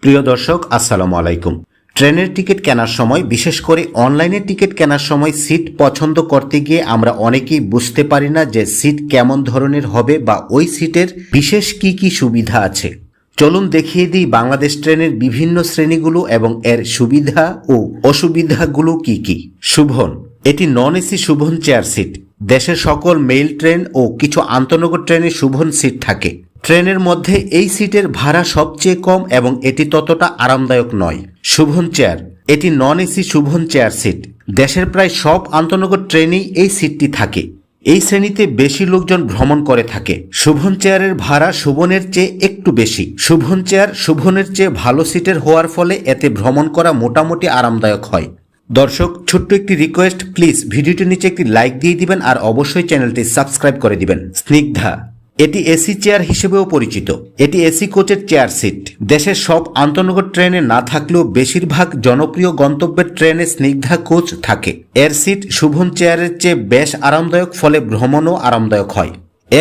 প্রিয় দর্শক, আসসালামু আলাইকুম। ট্রেনের টিকিট কেনার সময়, বিশেষ করে অনলাইনে টিকিট কেনার সময় সিট পছন্দ করতে গিয়ে আমরা অনেকেই বুঝতে পারি না যে সিট কেমন ধরনের হবে বা ওই সিটের বিশেষ কি কি সুবিধা আছে। চলুন দেখিয়ে দিই বাংলাদেশ ট্রেনের বিভিন্ন শ্রেণীগুলো এবং এর সুবিধা ও অসুবিধাগুলো কি কি। শুভন, এটি non AC Shovan chair seat. দেশের সকল মেইল ট্রেন ও কিছু আন্তনগর ট্রেনে শুভন সিট থাকে। ট্রেনের মধ্যে এই সিটের ভাড়া সবচেয়ে কম এবং এটি ততটা আরামদায়ক নয়। শুভন চেয়ার, এটি non AC Shovan chair seat. দেশের প্রায় সব আন্তনগর ট্রেনেই এই সিটটি থাকে। এই শ্রেণীতে বেশি লোকজন ভ্রমণ করে থাকে। শুভন চেয়ারের ভাড়া শুভনের চেয়ে একটু বেশি। শুভন চেয়ার শুভনের চেয়ে ভালো সিটের হওয়ার ফলে এতে ভ্রমণ করা মোটামুটি আরামদায়ক হয়। দর্শক, ছোট্ট একটি রিকোয়েস্ট, প্লিজ ভিডিওটির নিচে একটি লাইক দিয়ে দিবেন আর অবশ্যই চ্যানেলটি সাবস্ক্রাইব করে দিবেন। স্নিগ্ধা, এটি এসি চেয়ার হিসেবেও পরিচিত। এটি এসি কোচের চেয়ার সিট। দেশের সব আন্তনগর ট্রেনে না থাকলেও বেশিরভাগ জনপ্রিয় গন্তব্যের ট্রেনে স্নিগ্ধা কোচ থাকে। এর সিট শুভন চেয়ারের চেয়ে বেশ আরামদায়ক, ফলে ভ্রমণও আরামদায়ক হয়।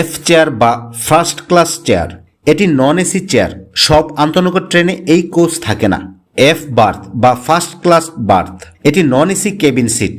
এফ চেয়ার বা ফার্স্ট ক্লাস চেয়ার, এটি নন এসি চেয়ার। সব আন্তনগর ট্রেনে এই কোচ থাকে না। এফ বার্থ বা ফার্স্ট ক্লাস বার্থ, এটি নন এসি কেবিন সিট।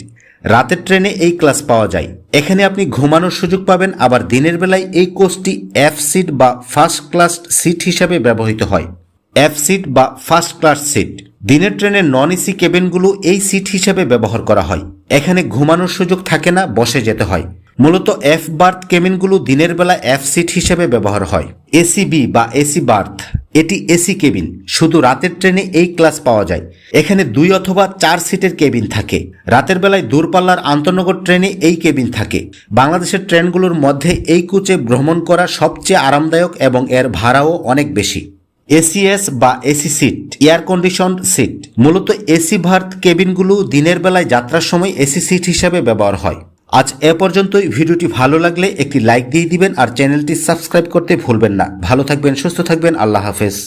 রাতের ট্রেনে এই ক্লাস পাওয়া যায়। এখানে আপনি ঘুমানোর সুযোগ পাবেন। আবার দিনের বেলায় এই কোচটি এফ সিট বা ফার্স্ট ক্লাস সিট হিসাবে ব্যবহৃত হয়। এফ সিট বা ফার্স্ট ক্লাস সিট, দিনের ট্রেনের নন এসি কেবিনগুলো এই সিট হিসাবে ব্যবহার করা হয়। এখানে ঘুমানোর সুযোগ থাকে না, বসে যেতে হয়। মূলত এফ বার্থ কেবিনগুলো দিনের বেলা এফ সিট হিসেবে ব্যবহার হয়। এসি বি বা এসি বার্থ, এটি এসি কেবিন। শুধু রাতের ট্রেনে এই ক্লাস পাওয়া যায়। এখানে 2 অথবা 4 সিটের কেবিন থাকে। রাতের বেলায় দূরপাল্লার আন্তনগর ট্রেনে এই কেবিন থাকে। বাংলাদেশের ট্রেনগুলোর মধ্যে এই কোচে ভ্রমণ করা সবচেয়ে আরামদায়ক এবং এর ভাড়াও অনেক বেশি। এসিএস বা AC seat, air conditioned seat. মূলত এসি বার্থ কেবিনগুলো দিনের বেলায় যাত্রার সময় এসি সিট হিসাবে ব্যবহার হয়। আজ এ পর্যন্তই। ভিডিওটি ভালো লাগলে একটি লাইক দিয়ে দিবেন আর চ্যানেলটি সাবস্ক্রাইব করতে ভুলবেন না। ভালো থাকবেন, সুস্থ থাকবেন। আল্লাহ হাফেজ।